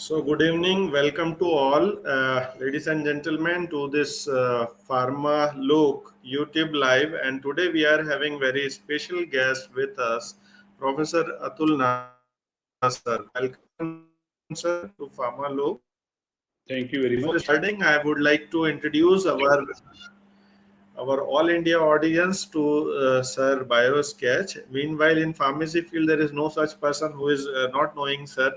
So, good evening. Welcome to all, ladies and gentlemen, to this Pharmalok YouTube live. And today we are having very special guest with us, Professor Atul Nasa, sir. Welcome, sir, to Pharmalok. Thank you Before very much. starting, I would like to introduce our all India audience to Sir BioSketch. Meanwhile, in pharmacy field, there is no such person who is not knowing Sir.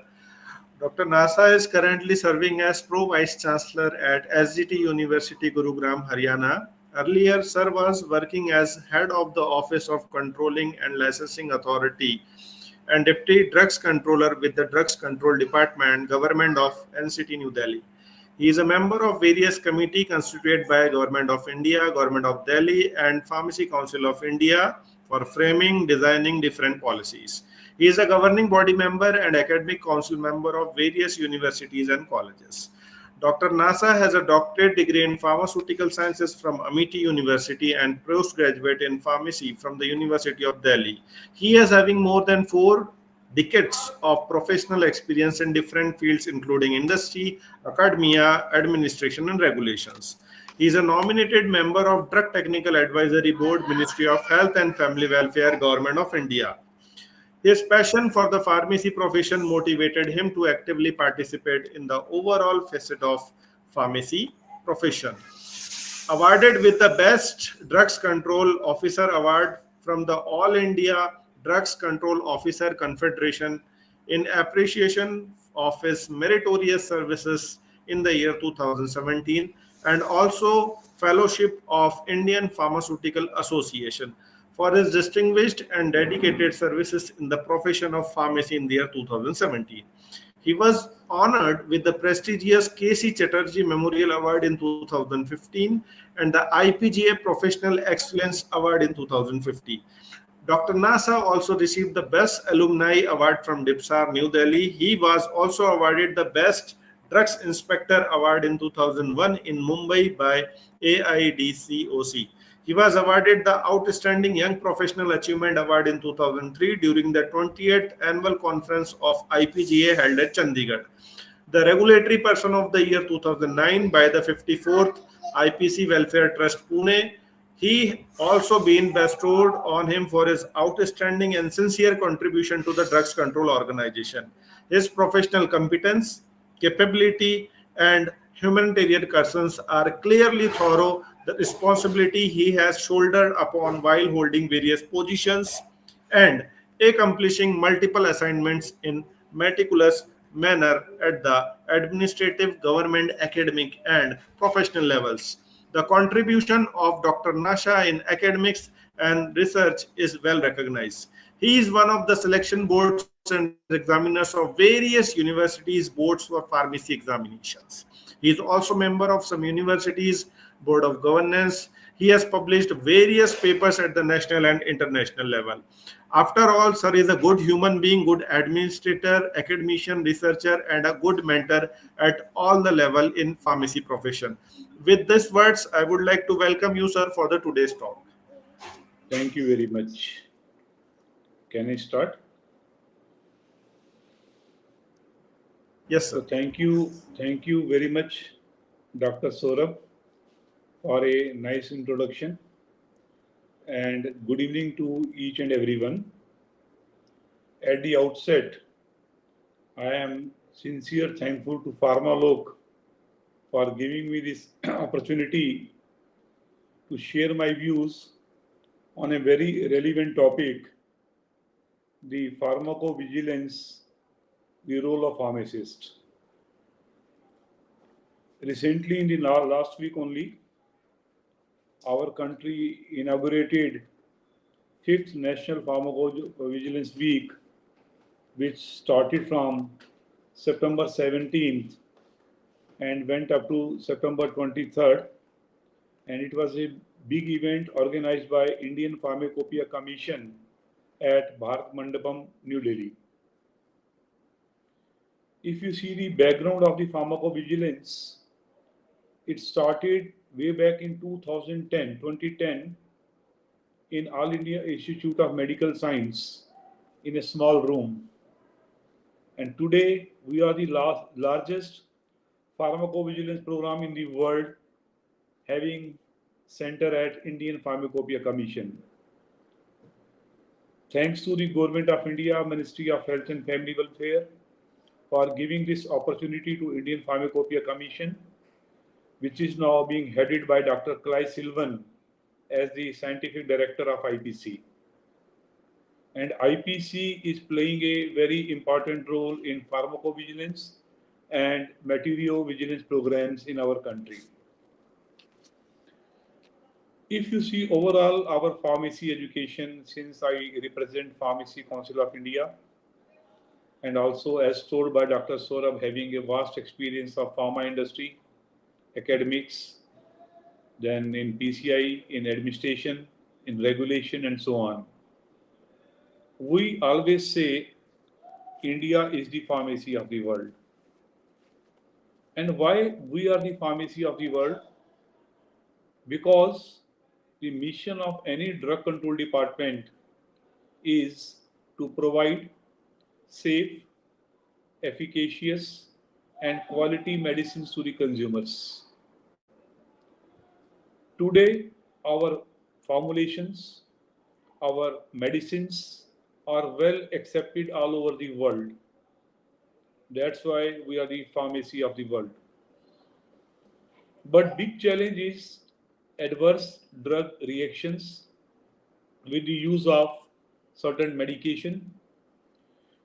Dr. Nasa is currently serving as Pro Vice-Chancellor at SGT University, Gurugram, Haryana. Earlier, Sir was working as Head of the Office of Controlling and Licensing Authority and Deputy Drugs Controller with the Drugs Control Department, Government of NCT New Delhi. He is a member of various committees constituted by Government of India, Government of Delhi, and Pharmacy Council of India for framing, designing different policies. He is a governing body member and academic council member of various universities and colleges. Dr. Nasa has a doctorate degree in pharmaceutical sciences from Amity University and postgraduate in pharmacy from the University of Delhi. He is having more than 4 decades of professional experience in different fields including industry, academia, administration and regulations. He is a nominated member of Drug Technical Advisory Board, Ministry of Health and Family Welfare, Government of India. His passion for the pharmacy profession motivated him to actively participate in the overall facet of pharmacy profession. Awarded with the Best Drugs Control Officer Award from the All India Drugs Control Officer Confederation in appreciation of his meritorious services in the year 2017, and also Fellowship of Indian Pharmaceutical Association for his distinguished and dedicated services in the profession of pharmacy in the year 2017. He was honored with the prestigious K.C. Chatterjee Memorial Award in 2015 and the IPGA Professional Excellence Award in 2015. Dr. Nasa also received the Best Alumni Award from DIPSAR, New Delhi. He was also awarded the Best Drugs Inspector Award in 2001 in Mumbai by AIDCOC. He was awarded the Outstanding Young Professional Achievement Award in 2003 during the 20th Annual Conference of IPGA held at Chandigarh. The Regulatory Person of the Year 2009 by the 54th IPC Welfare Trust Pune. He also been bestowed on him for his outstanding and sincere contribution to the drugs control organization. His professional competence, capability, and humanitarian concerns are clearly thorough. The responsibility he has shouldered upon while holding various positions and accomplishing multiple assignments in meticulous manner at the administrative, government, academic, and professional levels. The contribution of Dr. Nasha in academics and research is well recognized. He is one of the selection boards and examiners of various universities' boards for pharmacy examinations. He is also member of some universities' board of governance. He has published various papers at the national and international level. After all, sir is a good human being, good administrator, academician, researcher, and a good mentor at all the level in pharmacy profession. With these words, I would like to welcome you, sir, for the today's talk. Thank you very much. Can I start? Yes, sir. So thank you very much, Dr. Saurabh, for a nice introduction. And good evening to each and everyone. At the outset, I am sincere thankful to Pharmalok for giving me this opportunity to share my views on a very relevant topic, the pharmacovigilance, the role of pharmacist. Recently, in the last week only, our country inaugurated 5th National Pharmacovigilance Week, which started from September 17th and went up to September 23rd. And it was a big event organized by Indian Pharmacopoeia Commission at Bharat Mandapam, New Delhi. If you see the background of the pharmacovigilance, it started way back in 2010 in All India Institute of Medical Science in a small room. And today we are the largest pharmacovigilance program in the world, having center at Indian Pharmacopoeia Commission. Thanks to the Government of India, Ministry of Health and Family Welfare for giving this opportunity to Indian Pharmacopoeia Commission, which is now being headed by Dr. Clay Sylvan as the Scientific Director of IPC. And IPC is playing a very important role in pharmacovigilance and material vigilance programs in our country. If you see overall our pharmacy education, since I represent Pharmacy Council of India, and also as told by Dr. Saurabh, having a vast experience of pharma industry, academics, then in PCI, in administration, in regulation, and so on. We always say India is the pharmacy of the world. And why we are the pharmacy of the world? Because the mission of any drug control department is to provide safe, efficacious, and quality medicines to the consumers. Today, our formulations, our medicines are well accepted all over the world. That's why we are the pharmacy of the world. But big challenge is adverse drug reactions with the use of certain medication,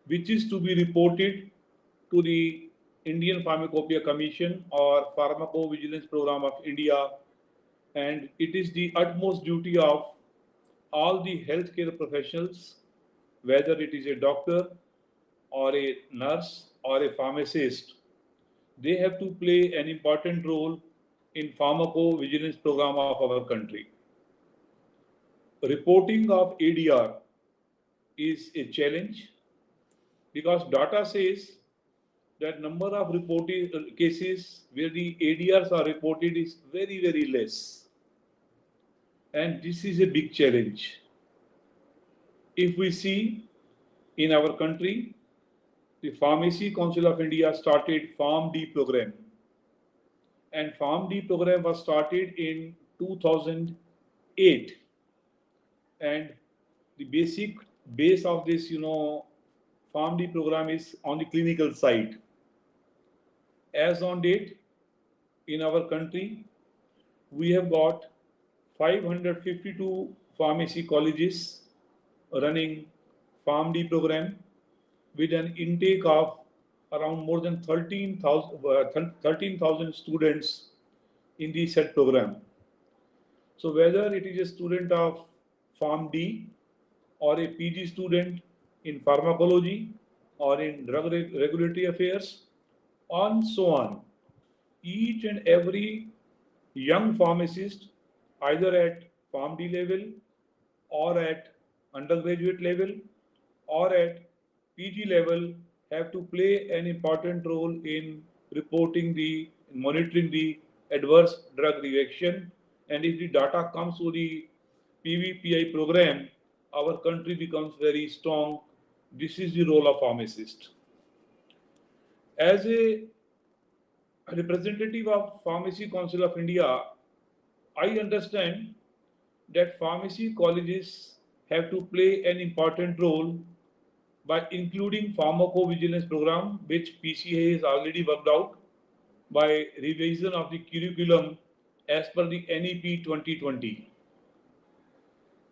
which is to be reported to the Indian Pharmacopoeia Commission or Pharmacovigilance Program of India, and it is the utmost duty of all the healthcare professionals, whether it is a doctor or a nurse or a pharmacist, they have to play an important role in pharmacovigilance program of our country. Reporting of ADR is a challenge because data says that number of reported cases where the ADRs are reported is very, very less. And this is a big challenge. If we see in our country, the Pharmacy Council of India started PharmD program. And PharmD program was started in 2008. And the basic base of this, PharmD program is on the clinical side. As on date, in our country, we have got 552 pharmacy colleges running PharmD program with an intake of around more than 13,000 students in the said program. So whether it is a student of PharmD or a PG student in pharmacology or in drug regulatory affairs, and so on, each and every young pharmacist, either at PharmD level or at undergraduate level or at PG level, have to play an important role in monitoring the adverse drug reaction. And if the data comes to the PvPI program, our country becomes very strong. This is the role of pharmacist. As a representative of Pharmacy Council of India, I understand that pharmacy colleges have to play an important role by including pharmacovigilance program, which PCA has already worked out by revision of the curriculum as per the NEP 2020.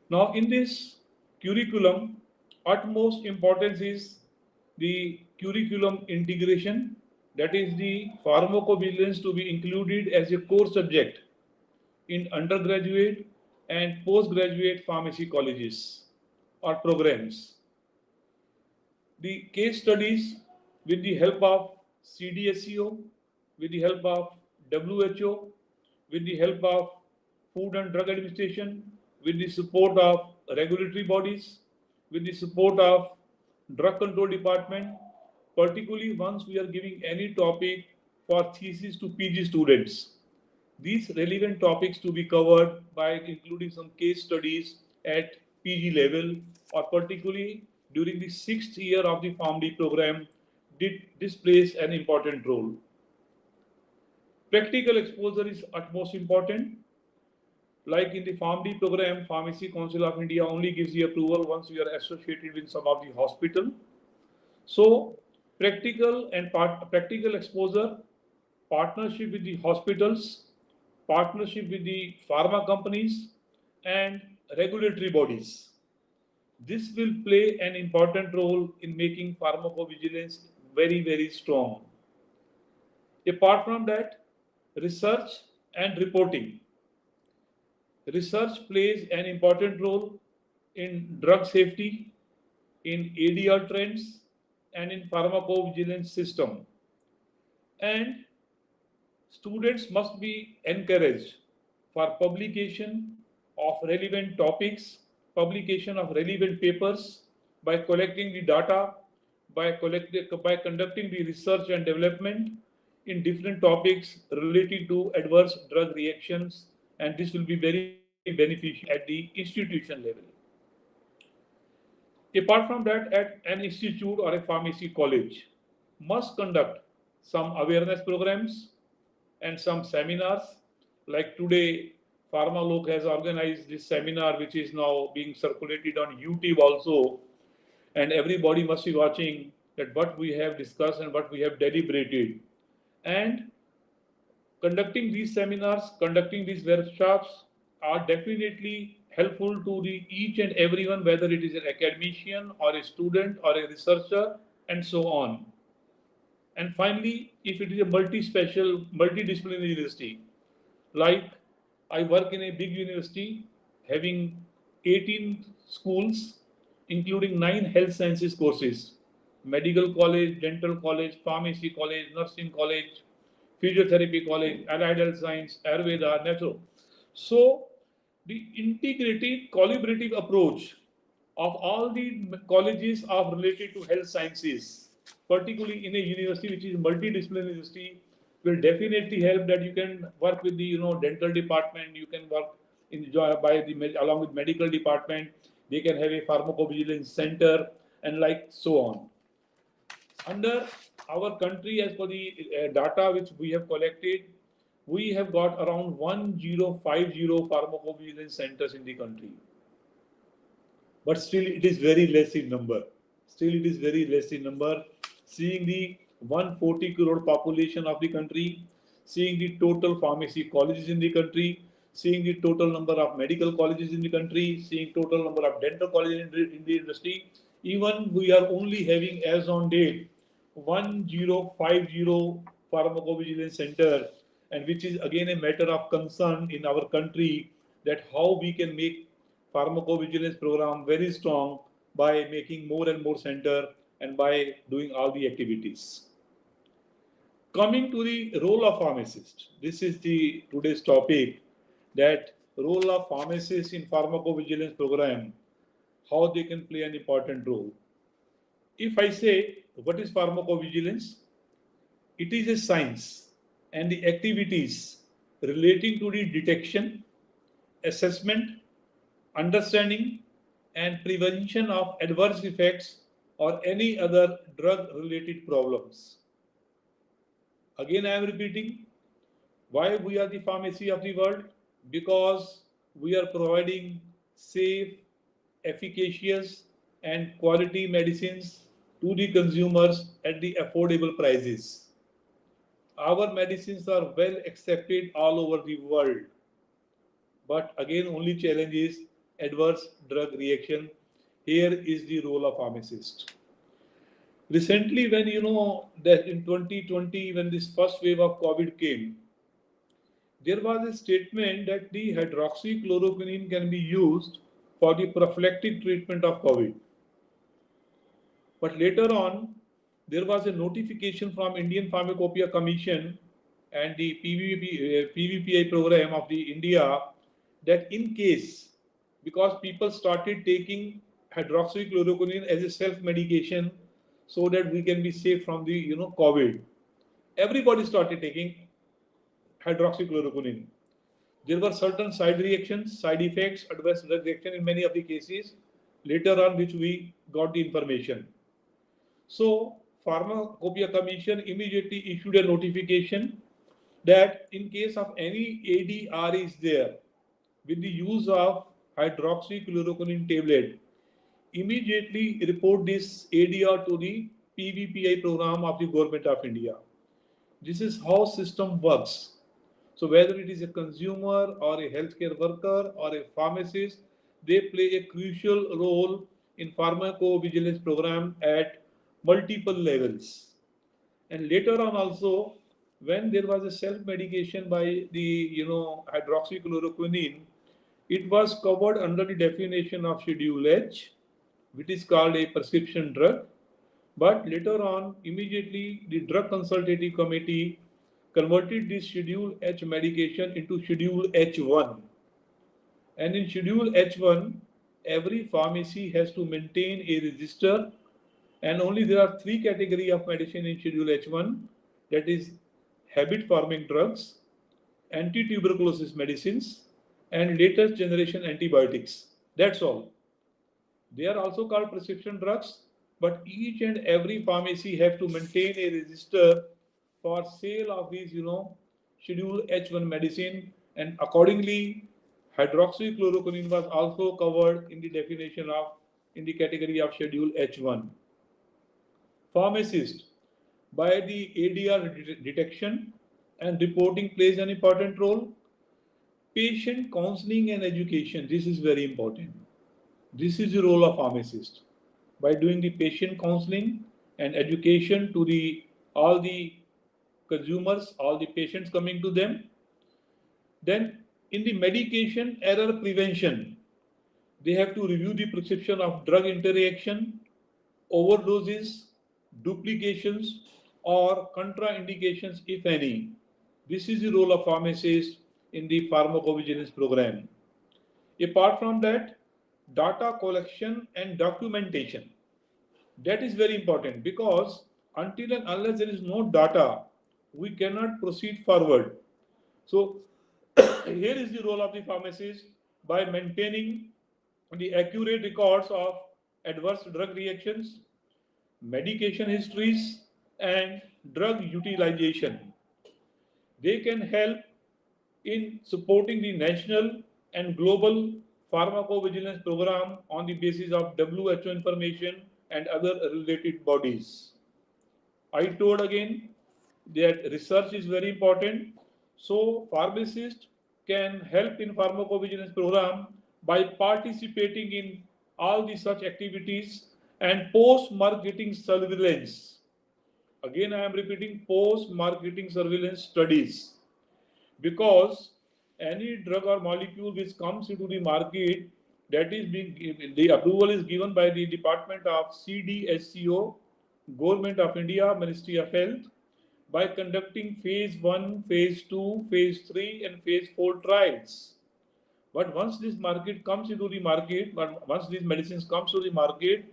Now, in this curriculum, utmost importance is the curriculum integration, that is the pharmacovigilance to be included as a core subject in undergraduate and postgraduate pharmacy colleges or programs. The case studies with the help of CDSCO, with the help of WHO, with the help of Food and Drug Administration, with the support of regulatory bodies, with the support of Drug Control Department, particularly once we are giving any topic for thesis to PG students. These relevant topics to be covered by including some case studies at PG level or particularly during the 6th year of the PharmD program. displays an important role. Practical exposure is utmost important. Like in the PharmD program, Pharmacy Council of India only gives the approval once you are associated with some of the hospital. So practical exposure, partnership with the hospitals, partnership with the pharma companies, and regulatory bodies. This will play an important role in making pharmacovigilance very strong. Apart from that, research and reporting. Research plays an important role in drug safety, in ADR trends, and in pharmacovigilance system. And students must be encouraged for publication of relevant topics, publication of relevant papers by collecting the data, by conducting the research and development in different topics related to adverse drug reactions, and this will be very beneficial at the institution level. Apart from that, at an institute or a pharmacy college must conduct some awareness programs and some seminars. Like today, Pharmalok has organized this seminar, which is now being circulated on YouTube also, and everybody must be watching that what we have discussed and what we have deliberated. And conducting these seminars, conducting these workshops are definitely helpful to the each and everyone, whether it is an academician or a student or a researcher, and so on. And finally, if it is a multidisciplinary university, like I work in a big university having 18 schools, including 9 health sciences courses, medical college, dental college, pharmacy college, nursing college, physiotherapy college, allied health science, Ayurveda, natural. So the integrated collaborative approach of all the colleges are related to health sciences, particularly in a university which is multidisciplinary university, will definitely help that you can work with the dental department, you can work along with medical department, they can have a pharmacovigilance center and like so on. Under our country, as per the data which we have collected, we have got around 1050 pharmacovigilance centers in the country. But still it is very less in number. Seeing the 140 crore population of the country, seeing the total pharmacy colleges in the country, seeing the total number of medical colleges in the country, seeing total number of dental colleges in the industry, even we are only having as on date 1050 pharmacovigilance center, and which is again a matter of concern in our country, that how we can make pharmacovigilance program very strong by making more and more center and by doing all the activities. Coming to the role of pharmacist, this is the today's topic, that role of pharmacist in pharmacovigilance program, how they can play an important role. If I say what is pharmacovigilance, it is a science and the activities relating to the detection, assessment, understanding and prevention of adverse effects or any other drug related problems. Again, I am repeating, why we are the pharmacy of the world? Because we are providing safe, efficacious and quality medicines to the consumers at the affordable prices. Our medicines are well accepted all over the world. But again, only challenge is adverse drug reaction. Here is the role of pharmacist. Recently, when that in 2020, when this first wave of COVID came, there was a statement that the hydroxychloroquine can be used for the prophylactic treatment of COVID. But later on, there was a notification from Indian Pharmacopoeia Commission and the PvPI program of the India, that in case, because people started taking hydroxychloroquine as a self-medication so that we can be safe from the COVID, everybody started taking hydroxychloroquine. There were certain side reactions, side effects, adverse drug reaction in many of the cases, later on which we got the information. So Pharmacopoeia Commission immediately issued a notification that in case of any ADR is there with the use of hydroxychloroquine tablet, immediately report this ADR to the PvPI program of the Government of India. This is how system works. So whether it is a consumer or a healthcare worker or a pharmacist, they play a crucial role in pharmacovigilance program at multiple levels. And later on also, when there was a self-medication by the hydroxychloroquine, it was covered under the definition of Schedule H, which is called a prescription drug. But later on, immediately the Drug Consultative Committee converted this Schedule H medication into Schedule H1. And in Schedule H1, every pharmacy has to maintain a register, and only there are three categories of medicine in Schedule H1, that is habit forming drugs, anti-tuberculosis medicines, and latest generation antibiotics. That's all. They are also called prescription drugs, but each and every pharmacy have to maintain a register for sale of these, Schedule H1 medicine, and accordingly, hydroxychloroquine was also covered in the definition of in the category of Schedule H1. Pharmacist, by the ADR detection and reporting, plays an important role. Patient counseling and education, this is very important. This is the role of pharmacist. By doing the patient counseling and education to all the consumers, all the patients coming to them. Then in the medication error prevention, they have to review the prescription of drug interaction, overdoses, duplications, or contraindications, if any. This is the role of pharmacist in the pharmacovigilance program. Apart from that, data collection and documentation. That is very important, because until and unless there is no data, we cannot proceed forward. So here is the role of the pharmacist by maintaining the accurate records of adverse drug reactions, medication histories, and drug utilization. They can help in supporting the national and global pharmacovigilance program on the basis of WHO information and other related bodies. I told again that research is very important. So pharmacists can help in pharmacovigilance program by participating in all the such activities and post-marketing surveillance. Again, I am repeating, post-marketing surveillance studies, because any drug or molecule which comes into the market, that is being, the approval is given by the Department of CDSCO, Government of India, Ministry of Health, by conducting phase 1, phase 2, phase 3, and phase 4 trials. But once this market comes into the market, once these medicines comes to the market,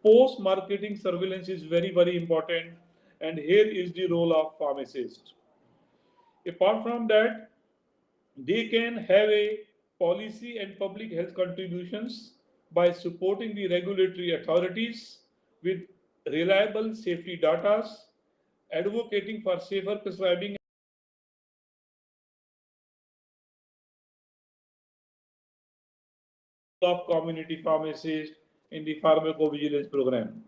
post-marketing surveillance is very, very important, and here is the role of pharmacist. Apart from that, they can have a policy and public health contributions by supporting the regulatory authorities with reliable safety data, advocating for safer prescribing of community pharmacists in the pharmacovigilance program.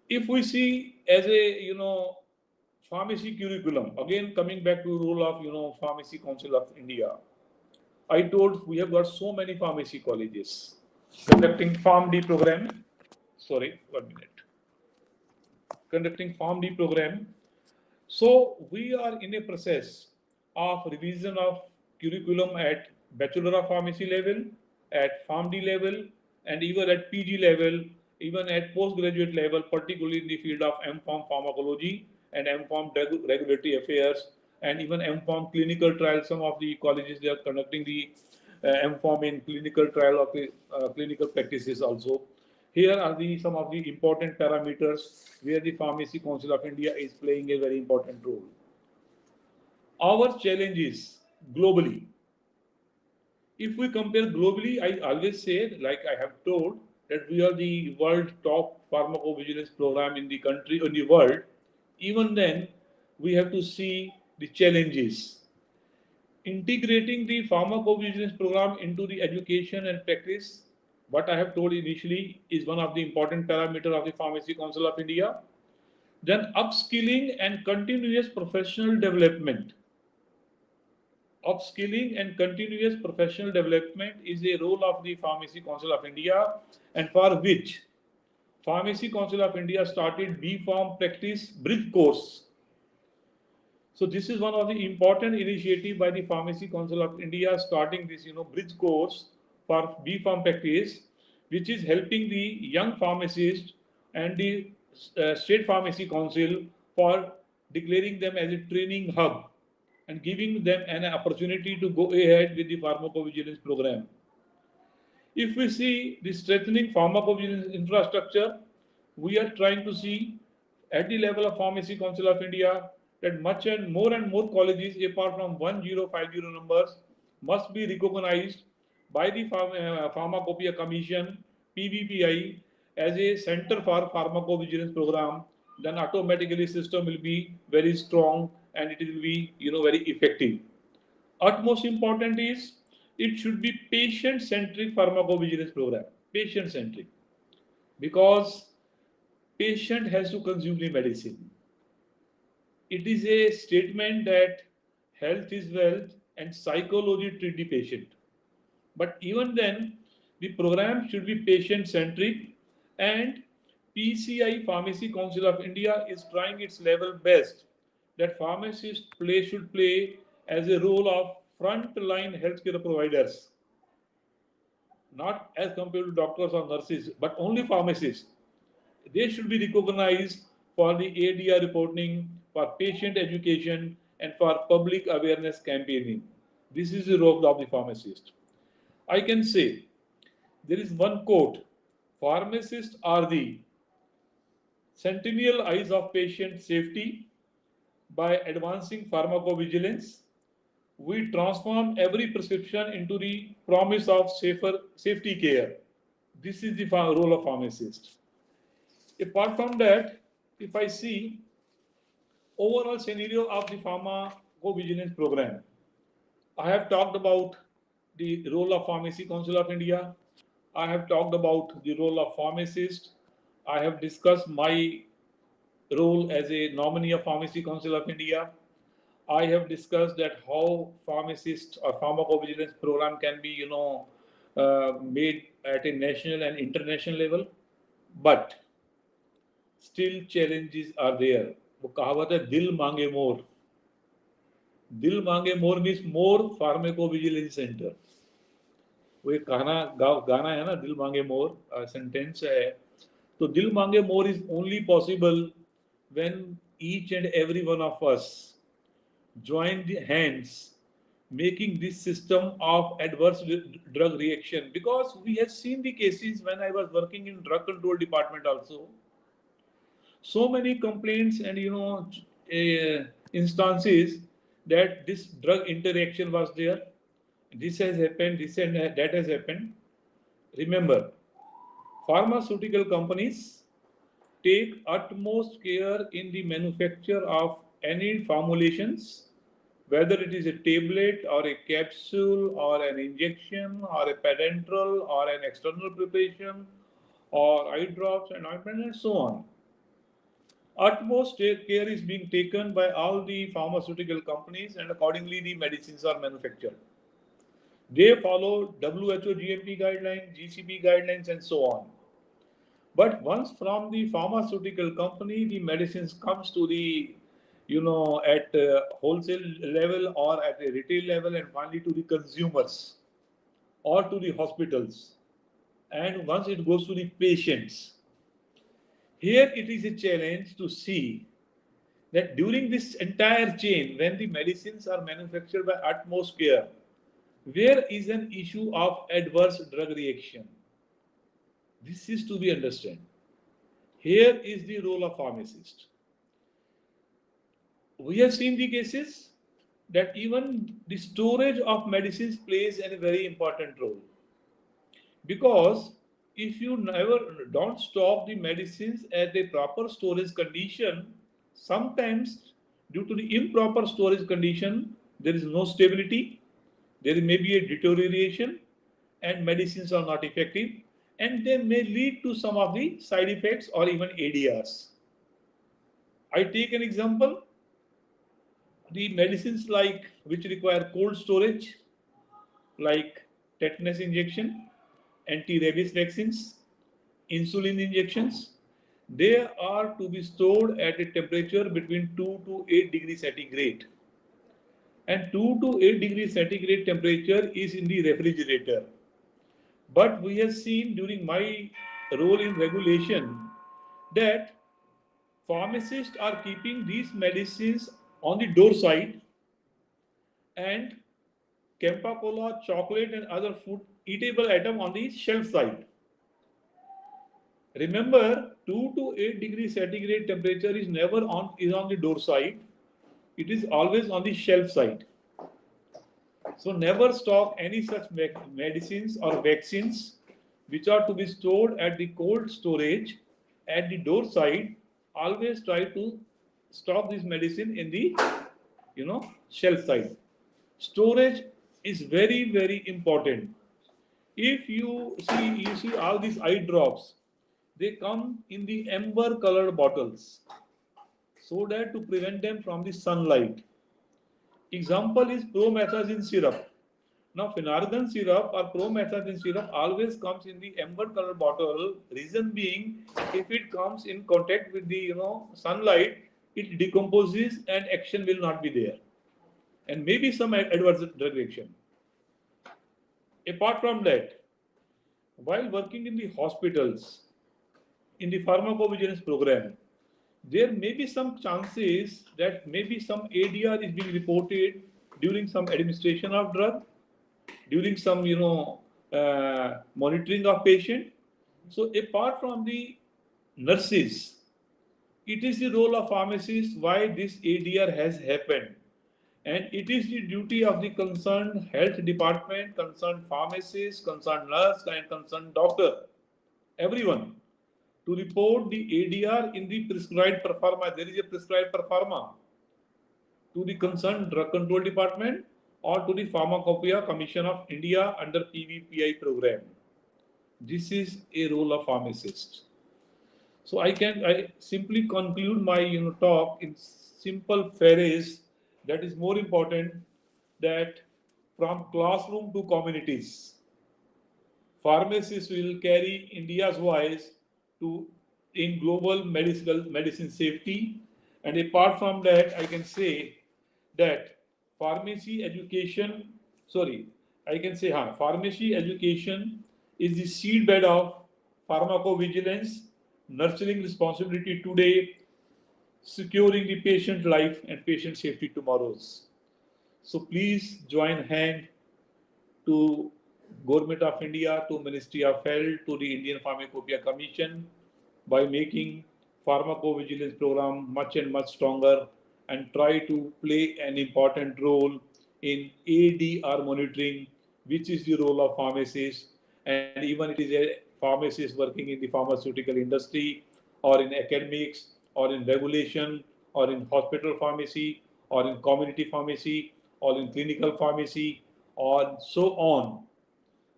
If we see as a pharmacy curriculum, again coming back to role of Pharmacy Council of India, I told we have got so many pharmacy colleges conducting PharmD program. Sorry, 1 minute. Conducting PharmD program. So we are in a process of revision of curriculum at Bachelor of Pharmacy level, at PharmD level, and even at PG level, even at postgraduate level, particularly in the field of M.Pharm pharmacology and M.Pharm regulatory affairs, and even M.Pharm clinical trials. Some of the colleges, they are conducting the M.Pharm in clinical trial of the clinical practices also. Here are some of the important parameters where the Pharmacy Council of India is playing a very important role. Our challenges globally. If we compare globally, I always say, like I have told, that we are the world top pharmacovigilance program in the country, in the world, even then we have to see the challenges. Integrating the pharmacovigilance program into the education and practice, what I have told initially, is one of the important parameters of the Pharmacy Council of India. Then upskilling and continuous professional development. Upskilling and continuous professional development is a role of the Pharmacy Council of India, and for which Pharmacy Council of India started B-Pharm Practice Bridge Course. So this is one of the important initiative by the Pharmacy Council of India, starting this bridge course for B-Pharm Practice, which is helping the young pharmacists and the State Pharmacy Council for declaring them as a training hub and giving them an opportunity to go ahead with the pharmacovigilance program. If we see the strengthening pharmacovigilance infrastructure, we are trying to see at the level of Pharmacy Council of India that much and more colleges, apart from 1050 numbers, must be recognized by the Pharmacopoeia Commission, PvPI, as a center for pharmacovigilance program. Then automatically system will be very strong and it will be very effective. Utmost important is it should be patient-centric pharmacovigilance program. Patient-centric, because patient has to consume the medicine. It is a statement that health is wealth and psychology treat the patient. But even then, the program should be patient-centric, and PCI, Pharmacy Council of India, is trying its level best that pharmacists should play as a role of frontline healthcare providers, not as compared to doctors or nurses, but only pharmacists. They should be recognized for the ADR reporting, for patient education, and for public awareness campaigning. This is the role of the pharmacist. I can say there is one quote: pharmacists are the sentinel eyes of patient safety. By advancing pharmacovigilance, we transform every prescription into the promise of safer safety care. This is the role of pharmacist. Apart from that, if I see overall scenario of the pharmacovigilance program, I have talked about the role of Pharmacy Council of India. I have talked about the role of pharmacist. I have discussed my role as a nominee of Pharmacy Council of India. I have discussed that how pharmacist or pharmacovigilance program can be, made at a national and international level. But still challenges are there. वो कहावत है दिल मांगे मोर. दिल मांगे मोर means more pharmacovigilance centre. वो एक गाना है ना, दिल मांगे मोर सेंटेंस है. तो दिल मांगे मोर is only possible when each and every one of us join the hands making this system of adverse drug reaction, because we have seen the cases when I was working in drug control department also. So many complaints and instances that this drug interaction was there, this has happened, this and that has happened. Remember, pharmaceutical companies take utmost care in the manufacture of any formulations, whether it is a tablet or a capsule or an injection or a parenteral or an external preparation or eye drops and ointment and so on. Utmost care is being taken by all the pharmaceutical companies, and accordingly the medicines are manufactured. They follow WHO GMP guidelines, GCP guidelines and so on. But once from the pharmaceutical company, the medicines comes to the, at wholesale level or at a retail level, and finally to the consumers or to the hospitals. And once it goes to the patients, here it is a challenge to see that during this entire chain, when the medicines are manufactured by utmost care, where is an issue of adverse drug reaction? This is to be understood. Here is the role of pharmacist. We have seen the cases that even the storage of medicines plays a very important role, because if you never don't stock the medicines at a proper storage condition, sometimes due to the improper storage condition, there is no stability, there may be a deterioration, and medicines are not effective, and they may lead to some of the side effects or even ADRs. I take an example, the medicines like which require cold storage, like tetanus injection, anti-rabies vaccines, insulin injections, they are to be stored at a temperature between 2 to 8 degrees centigrade. And 2 to 8 degrees centigrade temperature is in the refrigerator. But we have seen during my role in regulation that pharmacists are keeping these medicines on the door side, and Campa Cola, chocolate, and other food eatable item on the shelf side. Remember, 2 to 8 degrees centigrade temperature is never on the door side. It is always on the shelf side. So never stock any such medicines or vaccines which are to be stored at the cold storage at the door side. Always try to stock this medicine in the shelf side. Storage is very important. If you see all these eye drops, they come in the amber colored bottles so that to prevent them from the sunlight. Example is promethazine syrup. Now phenargan syrup or promethazine syrup always comes in the amber colored bottle. Reason being, if it comes in contact with the sunlight, it decomposes and action will not be there, and maybe some adverse drug reaction. Apart from that, while working in the hospitals, in the pharmacovigilance program, there may be some chances that maybe some ADR is being reported during some administration of drug, during some monitoring of patient. So apart from the nurses, it is the role of pharmacists why this ADR has happened. And it is the duty of the concerned health department, concerned pharmacist, concerned nurse, and concerned doctor, everyone, to report the ADR in the prescribed per pharma. There is a prescribed per pharma to the concerned drug control department or to the Pharmacopoeia Commission of India under PvPI program. This is a role of pharmacist. So I simply conclude my talk in simple phrase that is more important, that from classroom to communities, pharmacists will carry India's voice to in global medicine safety. And apart from that, I can say that pharmacy education is the seedbed of pharmacovigilance, nurturing responsibility today, securing the patient life and patient safety tomorrows. So please join hand to Government of India, to Ministry of Health, to the Indian Pharmacopoeia Commission by making pharmacovigilance program much and much stronger, and try to play an important role in ADR monitoring, which is the role of pharmacists. And even it is a pharmacist working in the pharmaceutical industry or in academics or in regulation or in hospital pharmacy or in community pharmacy or in clinical pharmacy or so on.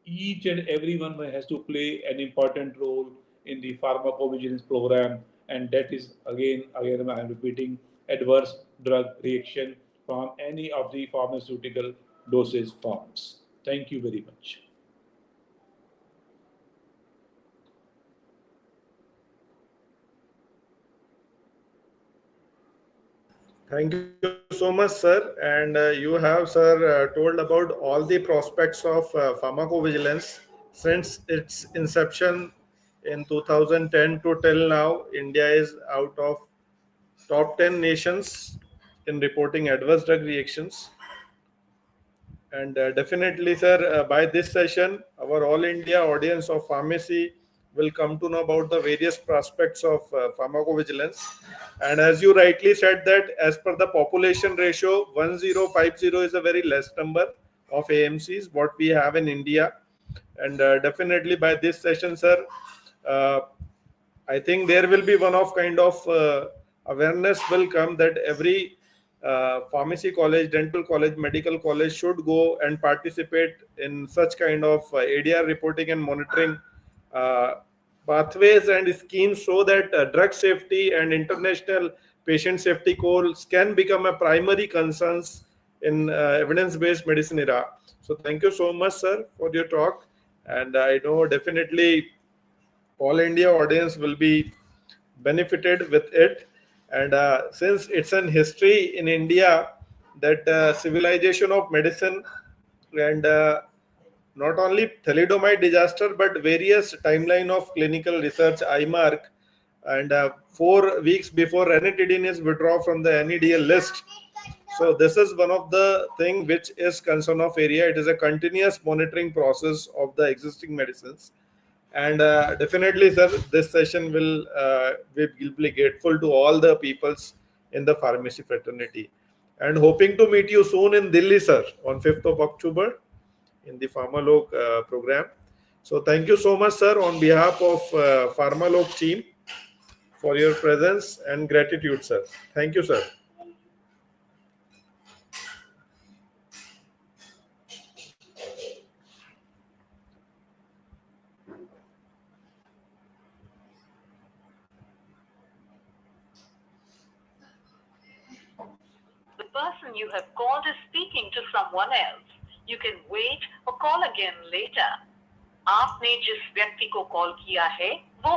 Each and everyone has to play an important role in the pharmacovigilance program, and that is again I am repeating, adverse drug reaction from any of the pharmaceutical dosage forms. Thank you very much. Thank you so much, sir. And you have, sir, told about all the prospects of pharmacovigilance since its inception in 2010 to till now. India is out of top 10 nations in reporting adverse drug reactions. And definitely, sir, by this session, our all India audience of pharmacy will come to know about the various prospects of pharmacovigilance. And as you rightly said, that as per the population ratio, 1050 is a very less number of AMCs what we have in India. And definitely by this session, sir, uh, I think there will be one of kind of awareness will come that every pharmacy college, dental college, medical college should go and participate in such kind of ADR reporting and monitoring uh, pathways and schemes, so that drug safety and international patient safety goals can become a primary concerns in evidence-based medicine era. So thank you so much, sir, for your talk. And I know definitely all India audience will be benefited with it. And since it's an history in India, that civilization of medicine, and not only thalidomide disaster but various timeline of clinical research I mark, and 4 weeks before ranitidine is withdrawn from the NEDL list. So this is one of the thing which is concern of area. It is a continuous monitoring process of the existing medicines. And definitely, sir, this session will we will be grateful to all the peoples in the pharmacy fraternity, and hoping to meet you soon in Delhi, sir, on 5th of October in the Pharmalok program. So thank you so much, sir, on behalf of Pharmalok team, for your presence and gratitude, sir. Thank you, sir. The person you have called is speaking to someone else. You can wait or call again later. आपने जिस व्यक्ति को call किया है वो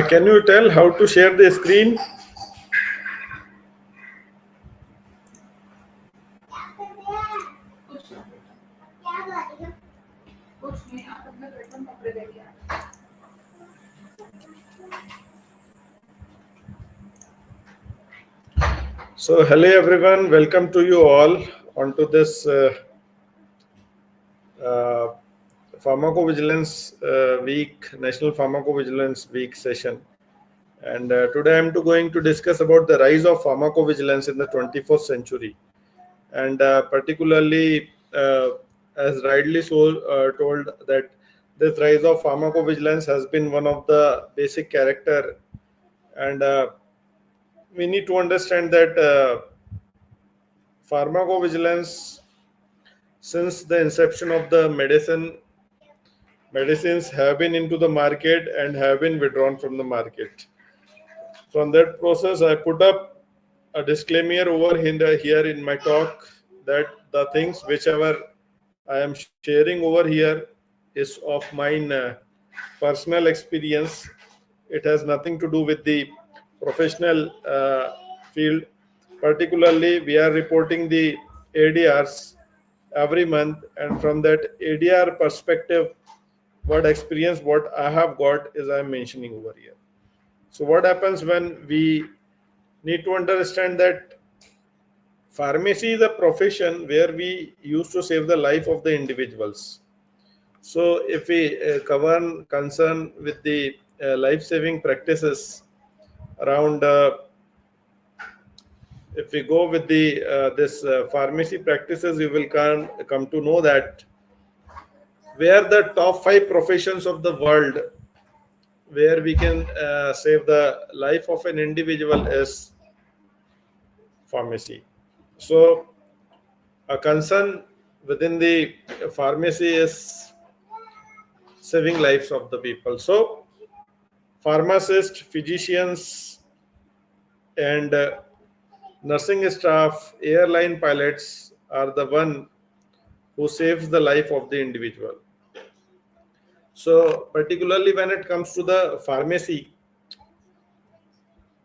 Can you tell how to share the screen? So, hello everyone, welcome to you all onto this uh, Pharmacovigilance Week, National Pharmacovigilance Week session. And today I'm going to discuss about the rise of pharmacovigilance in the 21st century. And particularly, as rightly so told, that this rise of pharmacovigilance has been one of the basic character. And we need to understand that pharmacovigilance, since the inception of the medicines have been into the market and have been withdrawn from the market. From that process, I put up a disclaimer over here in my talk that the things whichever I am sharing over here is of mine personal experience. It has nothing to do with the professional field. Particularly, we are reporting the ADRs every month, and from that ADR perspective, what experience what I have got is I'm mentioning over here. So what happens when we need to understand that pharmacy is a profession where we used to save the life of the individuals. So if we cover concern with the life-saving practices around, if we go with the this pharmacy practices, you will come to know that where the top five professions of the world where we can save the life of an individual is pharmacy. So a concern within the pharmacy is saving lives of the people. So pharmacists, physicians, and nursing staff, airline pilots are the one who saves the life of the individual. So particularly when it comes to the pharmacy,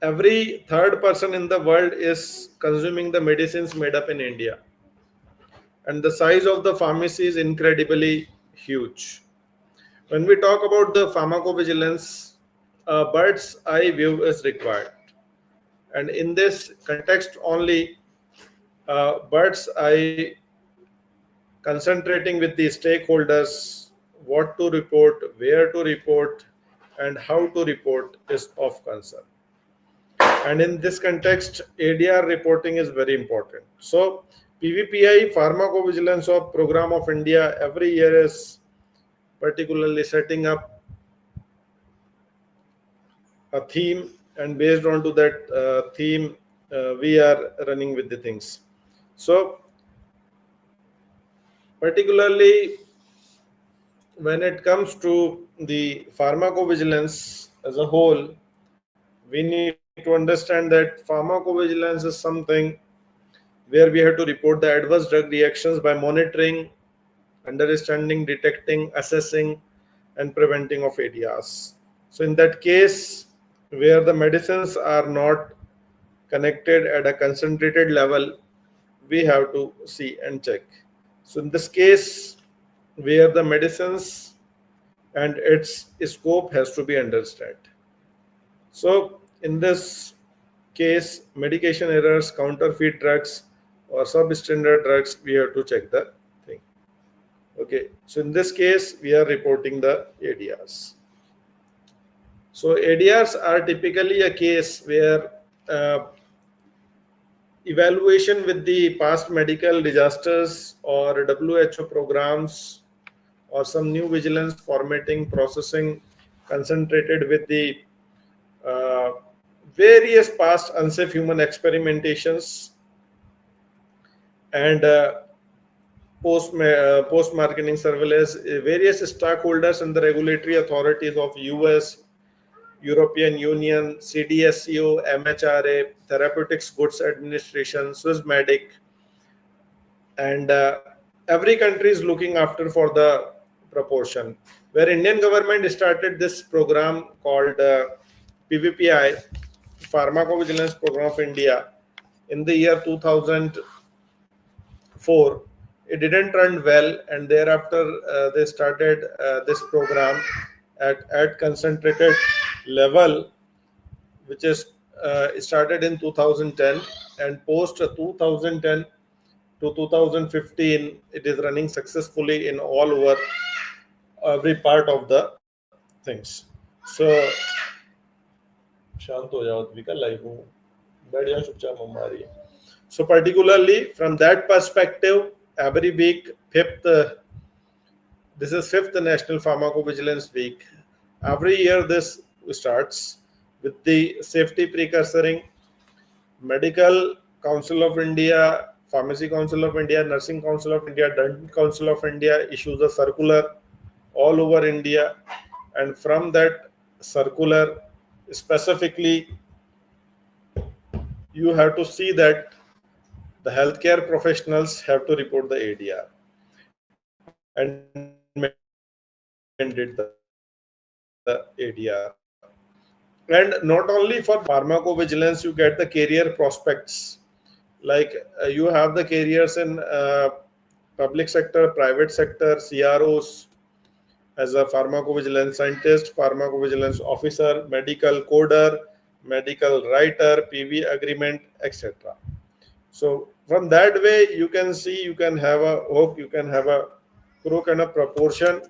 every third person in the world is consuming the medicines made up in India, and the size of the pharmacy is incredibly huge. When we talk about the pharmacovigilance, a bird's eye view is required. And in this context only, bird's eye concentrating with the stakeholders, what to report, where to report, and how to report is of concern. And in this context, ADR reporting is very important. So, PvPI Pharmacovigilance of Program of India every year is particularly setting up a theme, and based on to that theme, we are running with the things. So, particularly when it comes to the pharmacovigilance as a whole, we need to understand that pharmacovigilance is something where we have to report the adverse drug reactions by monitoring, understanding, detecting, assessing, and preventing of ADRs. So, in that case, where the medicines are not connected at a concentrated level, we have to see and check. So, in this case, where the medicines and its scope has to be understood. So, in this case, medication errors, counterfeit drugs, or substandard drugs, we have to check the thing. Okay, so in this case, we are reporting the ADRs. So, ADRs are typically a case where evaluation with the past medical disasters or WHO programs or some new vigilance formatting processing concentrated with the uh, various past unsafe human experimentations and post marketing surveillance. Various stakeholders and the regulatory authorities of US, European Union, CDSCO, MHRA, Therapeutics Goods Administration, Swissmedic, and every country is looking after for the proportion. Where Indian government started this program called PvPI, Pharmacovigilance Program of India, in the year 2004. It didn't run well, and thereafter they started this program at concentrated level, which is started in 2010, and post 2010 to 2015 it is running successfully in all over every part of the things. So शांत हो जाओ द्विका live हूँ बैठ जाओ चुपचाप हमारी. So particularly from that perspective, every week this is fifth National Pharmacovigilance Week. Every year this starts with the safety precursoring. Medical Council of India, Pharmacy Council of India, Nursing Council of India, Dental Council of India issues a circular all over India, and from that circular specifically you have to see that the healthcare professionals have to report the ADR, and mandate the ADR. So And not only for pharmacovigilance, you get the career prospects. Like you have the careers in public sector, private sector, CROs, as a pharmacovigilance scientist, pharmacovigilance officer, medical coder, medical writer, PV agreement, etc. So from that way, you can see, you can have a hope, you can have a pro kind of proportion